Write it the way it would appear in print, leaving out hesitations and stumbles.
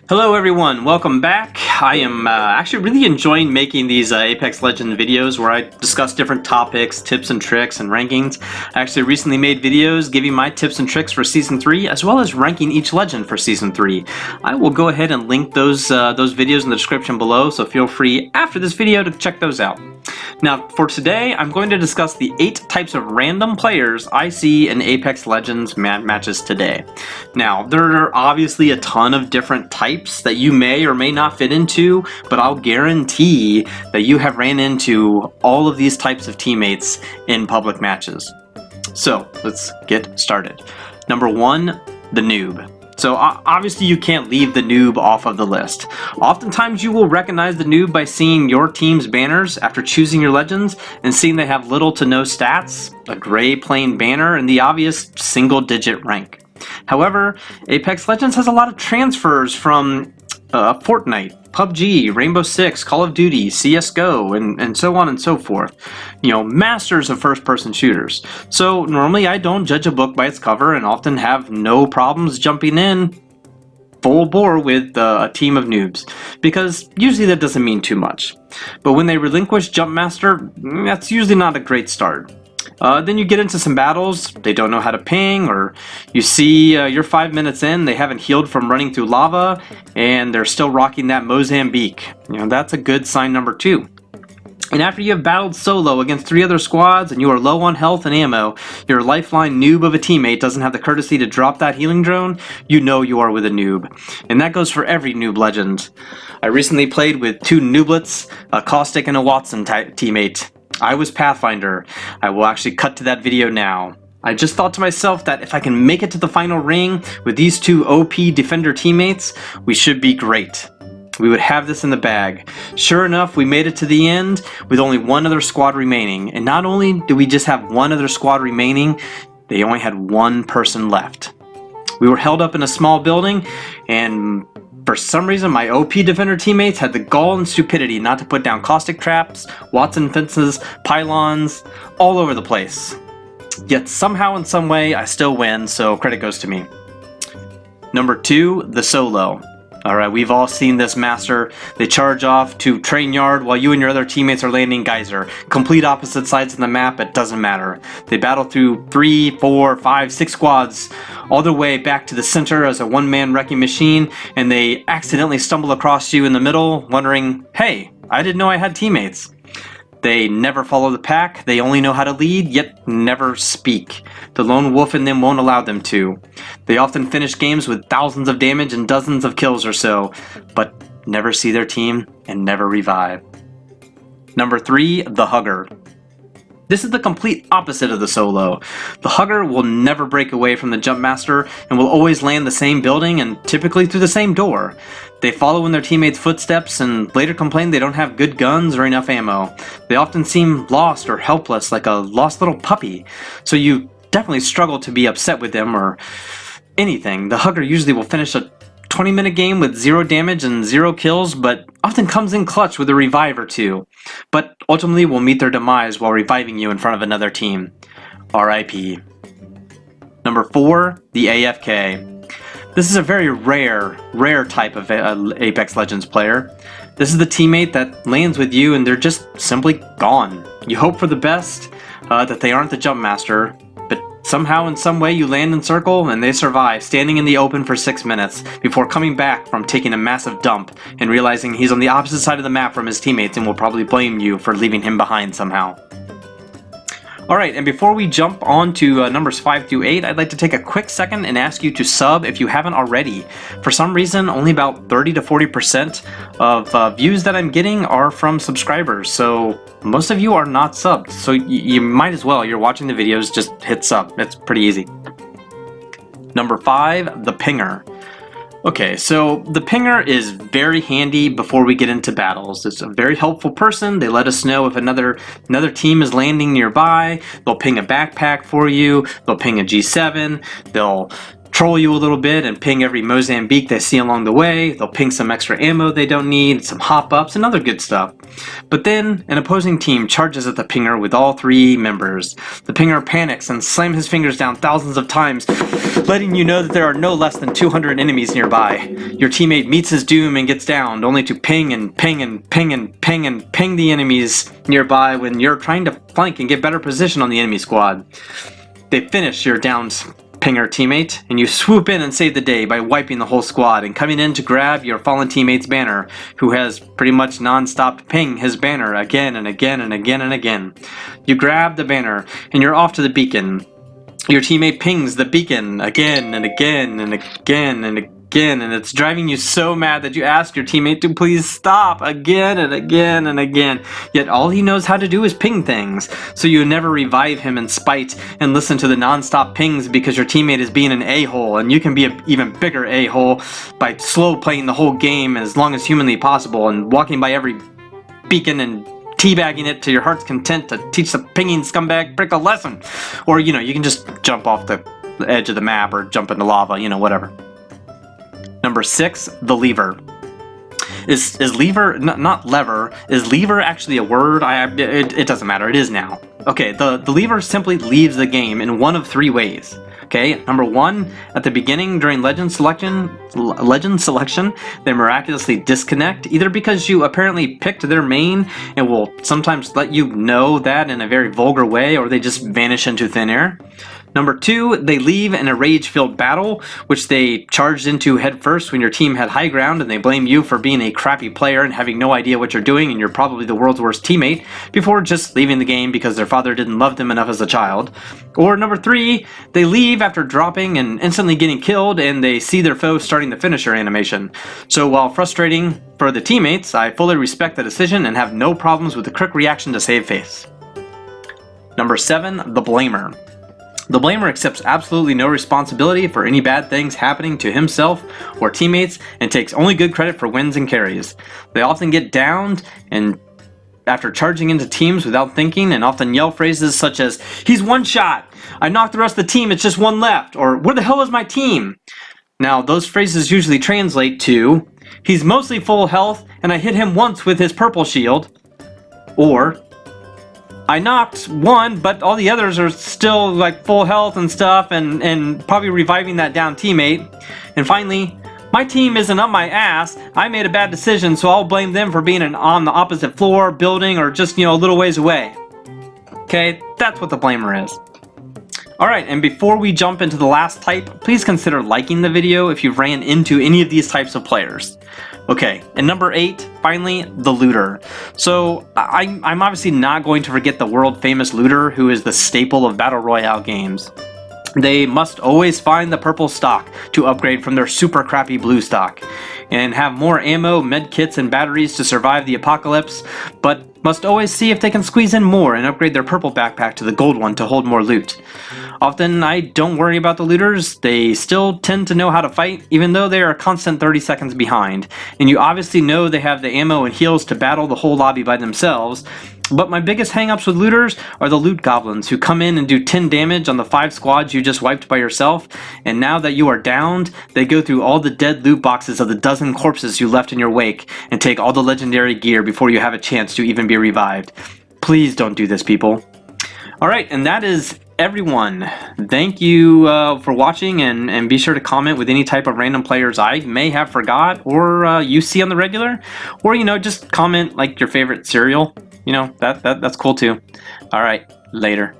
Hello everyone, welcome back. I am actually really enjoying making these Apex Legends videos where I discuss different topics, tips and tricks, and rankings. I actually recently made videos giving my tips and tricks for Season 3, as well as ranking each legend for Season 3. I will go ahead and link those videos in the description below, so feel free after this video to check those out. Now, for today, I'm going to discuss the 8 types of random players I see in Apex Legends matches today. Now, there are obviously a ton of different types that you may or may not fit into, but I'll guarantee that you have ran into all of these types of teammates in public matches. So, let's get started. Number 1, the noob. So obviously you can't leave the noob off of the list. Oftentimes you will recognize the noob by seeing your team's banners after choosing your legends and seeing they have little to no stats, a gray plain banner, and the obvious single-digit rank. However, Apex Legends has a lot of transfers from Fortnite, PUBG, Rainbow Six, Call of Duty, CSGO, and so on and so forth. You know, masters of first-person shooters. So normally I don't judge a book by its cover and often have no problems jumping in full bore with a team of noobs, because usually that doesn't mean too much. But when they relinquish Jumpmaster, that's usually not a great start. Then you get into some battles, they don't know how to ping, or you see you're 5 minutes in, they haven't healed from running through lava, and they're still rocking that Mozambique. You know, that's a good sign number 2. And after you have battled solo against 3 other squads and you are low on health and ammo, your lifeline noob of a teammate doesn't have the courtesy to drop that healing drone, you know you are with a noob. And that goes for every noob legend. I recently played with 2 nooblets, a Caustic and a Watson teammate. I was Pathfinder. I will actually cut to that video now. I just thought to myself that if I can make it to the final ring with these 2 OP Defender teammates, we should be great. We would have this in the bag. Sure enough, we made it to the end with only 1 other squad remaining. And not only do we just have 1 other squad remaining, they only had 1 person left. We were held up in a small building, and for some reason, my OP Defender teammates had the gall and stupidity not to put down caustic traps, Watson fences, pylons, all over the place. Yet somehow in some way, I still win, so credit goes to me. Number 2, the solo. Alright, we've all seen this master. They charge off to train yard while you and your other teammates are landing geyser. Complete opposite sides of the map, it doesn't matter. They battle through 3, 4, 5, 6 squads all the way back to the center as a one-man wrecking machine, and they accidentally stumble across you in the middle, wondering, hey, I didn't know I had teammates. They never follow the pack, they only know how to lead, yet never speak. The lone wolf in them won't allow them to. They often finish games with thousands of damage and dozens of kills or so, but never see their team and never revive. Number 3, the hugger. This is the complete opposite of the solo. The hugger will never break away from the Jumpmaster and will always land the same building and typically through the same door. They follow in their teammates' footsteps and later complain they don't have good guns or enough ammo. They often seem lost or helpless, like a lost little puppy. So you definitely struggle to be upset with them or anything. The hugger usually will finish a 20-minute game with 0 damage and 0 kills, but often comes in clutch with a revive or 2. But ultimately will meet their demise while reviving you in front of another team. RIP. Number 4, the AFK. This is a very rare type of Apex Legends player. This is the teammate that lands with you and they're just simply gone. You hope for the best, that they aren't the Jumpmaster, but somehow in some way you land in circle and they survive, standing in the open for 6 minutes before coming back from taking a massive dump and realizing he's on the opposite side of the map from his teammates and will probably blame you for leaving him behind somehow. Alright, and before we jump on to numbers 5 through 8, I'd like to take a quick second and ask you to sub if you haven't already. For some reason, only about 30 to 40% of views that I'm getting are from subscribers, so most of you are not subbed, so you might as well, you're watching the videos, just hit sub, it's pretty easy. Number 5, the pinger. Okay, so the pinger is very handy before we get into battles. It's a very helpful person. They let us know if another team is landing nearby. They'll ping a backpack for you. They'll ping a G7. They'll troll you a little bit and ping every Mozambique they see along the way. They'll ping some extra ammo they don't need, some hop-ups, and other good stuff. But then, an opposing team charges at the pinger with all 3 members. The pinger panics and slams his fingers down thousands of times, letting you know that there are no less than 200 enemies nearby. Your teammate meets his doom and gets downed, only to ping and ping and ping and ping and ping the enemies nearby when you're trying to flank and get better position on the enemy squad. They finish your downed pinger teammate, and you swoop in and save the day by wiping the whole squad and coming in to grab your fallen teammate's banner, who has pretty much non-stop ping his banner again and again and again and again. You grab the banner and you're off to the beacon. Your teammate pings the beacon again and again and again and again, and it's driving you so mad that you ask your teammate to please stop again and again and again. Yet all he knows how to do is ping things, so you never revive him in spite and listen to the non-stop pings because your teammate is being an a-hole, and you can be an even bigger a-hole by slow playing the whole game as long as humanly possible and walking by every beacon and teabagging it to your heart's content to teach the pinging scumbag prick a lesson. Or, you can just jump off the edge of the map or jump into lava, whatever. Number 6, the lever. Is lever, not lever, is lever actually a word? It doesn't matter, it is now. Okay, the lever simply leaves the game in one of 3 ways. Okay, number 1, at the beginning during legend selection, they miraculously disconnect, either because you apparently picked their main and will sometimes let you know that in a very vulgar way, or they just vanish into thin air. Number 2, they leave in a rage-filled battle, which they charged into headfirst when your team had high ground and they blame you for being a crappy player and having no idea what you're doing and you're probably the world's worst teammate, before just leaving the game because their father didn't love them enough as a child. Or number 3, they leave after dropping and instantly getting killed and they see their foe starting the finisher animation. So while frustrating for the teammates, I fully respect the decision and have no problems with the quick reaction to save face. Number 7, the blamer. The blamer accepts absolutely no responsibility for any bad things happening to himself or teammates and takes only good credit for wins and carries. They often get downed and after charging into teams without thinking and often yell phrases such as, "He's one shot! I knocked the rest of the team, it's just one left," or "Where the hell is my team?" Now, those phrases usually translate to, "He's mostly full health and I hit him once with his purple shield," or, "I knocked one, but all the others are still like full health and stuff and probably reviving that down teammate." And finally, "My team isn't up my ass. I made a bad decision, so I'll blame them for being on the opposite floor, building, or just, a little ways away." Okay, that's what the blamer is. Alright, and before we jump into the last type, please consider liking the video if you've ran into any of these types of players. Okay, and number 8, finally, the looter. So, I'm obviously not going to forget the world-famous looter who is the staple of Battle Royale games. They must always find the purple stock to upgrade from their super crappy blue stock, and have more ammo, med kits, and batteries to survive the apocalypse, but must always see if they can squeeze in more and upgrade their purple backpack to the gold one to hold more loot. Often I don't worry about the looters, they still tend to know how to fight, even though they are a constant 30 seconds behind, and you obviously know they have the ammo and heals to battle the whole lobby by themselves. But my biggest hang-ups with looters are the loot goblins who come in and do 10 damage on the 5 squads you just wiped by yourself, and now that you are downed, they go through all the dead loot boxes of the dozen corpses you left in your wake and take all the legendary gear before you have a chance to even be revived. Please don't do this, people. Alright, and that is everyone. Thank you for watching, and be sure to comment with any type of random players I may have forgot or you see on the regular, or just comment like your favorite cereal. That's cool too. Alright, later.